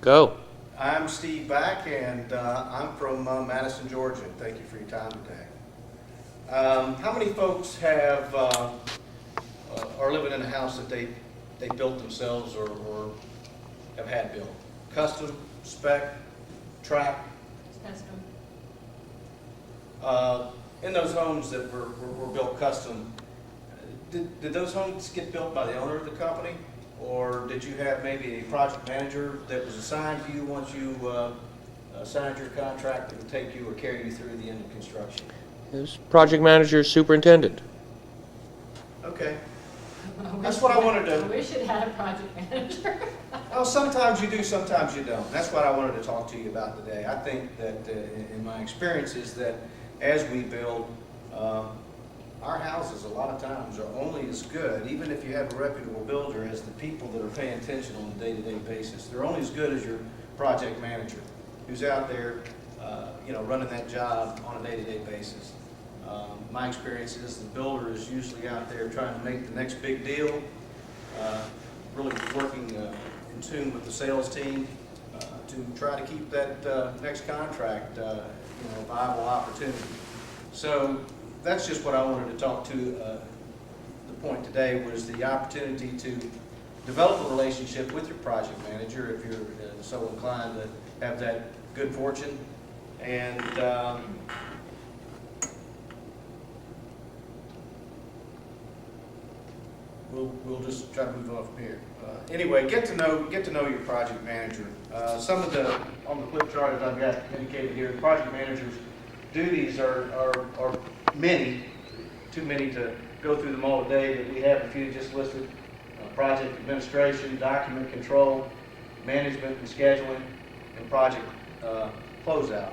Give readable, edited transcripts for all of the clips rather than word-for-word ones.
Go. I'm Steve Back, and I'm from Madison, Georgia. Thank you for your time today. How many folks have are living in a house that they built themselves or have had built? Custom, spec, track? It's custom. In those homes that were built custom, did those homes get built by the owner of the company? Or did you have maybe a project manager that was assigned to you once you signed your contract that would take you or carry you through the end of construction? It was project manager, superintendent. Okay. That's what I wanted to- I wish it had a project manager. Well, sometimes you do, sometimes you don't. That's what I wanted to talk to you about today. I think that in my experience is that as we build, our houses a lot of times are only as good, even if you have a reputable builder, as the people that are paying attention on a day-to-day basis. They're only as good as your project manager who's out there, running that job on a day-to-day basis. My experience is the builder is usually out there trying to make the next big deal, really working in tune with the sales team to try to keep that next contract, a viable opportunity. So that's just what I wanted to talk to. The point today was the opportunity to develop a relationship with your project manager if you're so inclined to have that good fortune. And we'll just try to move on from here. Anyway, get to know your project manager. Some of the on the flip chart that I've got indicated here, the project manager's duties are many, too many to go through them all today, but we have a few just listed. Project administration, document control, management and scheduling, and project closeout.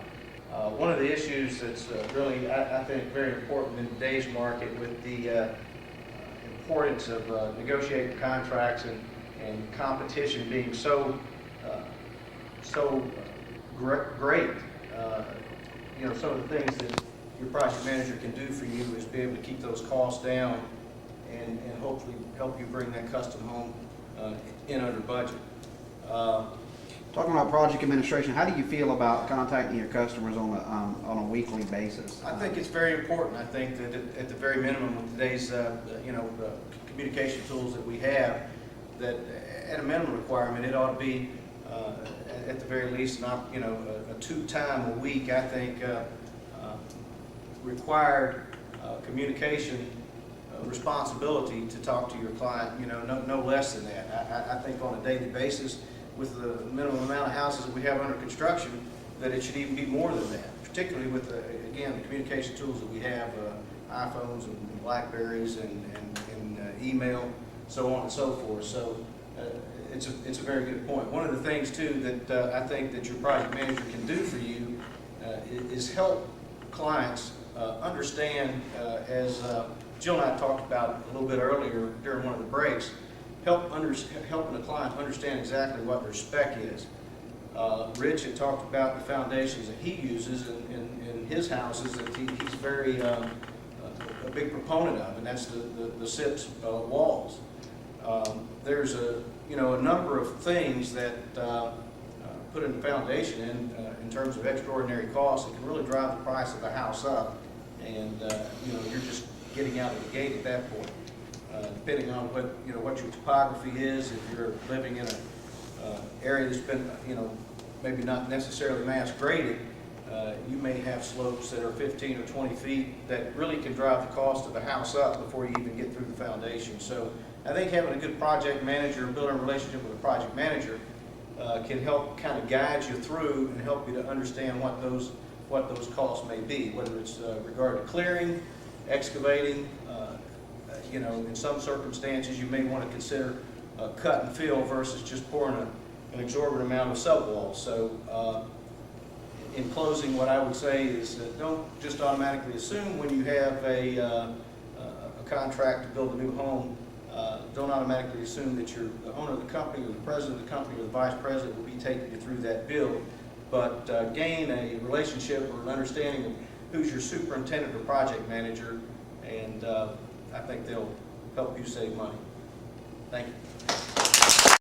One of the issues that's really, I think, very important in today's market with the importance of negotiating contracts and competition being so great. Some of the things that your project manager can do for you is be able to keep those costs down and hopefully help you bring that custom home in under budget. Talking about project administration, how do you feel about contacting your customers on a weekly basis? I think it's very important. I think that at the very minimum with today's communication tools that we have, that at a minimum requirement it ought to be at the very least a 2-time a week. I think required communication responsibility to talk to your client, no less than that. I think on a daily basis with the minimum amount of houses that we have under construction, that it should even be more than that, particularly with, the communication tools that we have, iPhones and Blackberries and email, so on and so forth. So it's a very good point. One of the things too that I think that your project manager can do for you is help clients understand, as Jill and I talked about a little bit earlier during one of the breaks, helping the client understand exactly what their spec is. Rich had talked about the foundations that he uses in his houses that he's very a big proponent of, and that's the SIPS walls. There's a number of things that put in the foundation in terms of extraordinary costs that can really drive the price of a house up, and you're just getting out of the gate at that point. Depending on what your topography is, if you're living in an area that's been maybe not necessarily mass graded, you may have slopes that are 15 or 20 feet that really can drive the cost of the house up before you even get through the foundation. So I think having a good project manager, building a relationship with a project manager, can help kind of guide you through and help you to understand what those costs may be, whether it's regard to clearing, excavating. In some circumstances you may want to consider cut and fill versus just pouring an exorbitant amount of subwall. So in closing, what I would say is don't just automatically assume when you have a contract to build a new home, don't automatically assume that the owner of the company or the president of the company or the vice president will be taking you through that build, but gain a relationship or an understanding of who's your superintendent or project manager, and I think they'll help you save money. Thank you.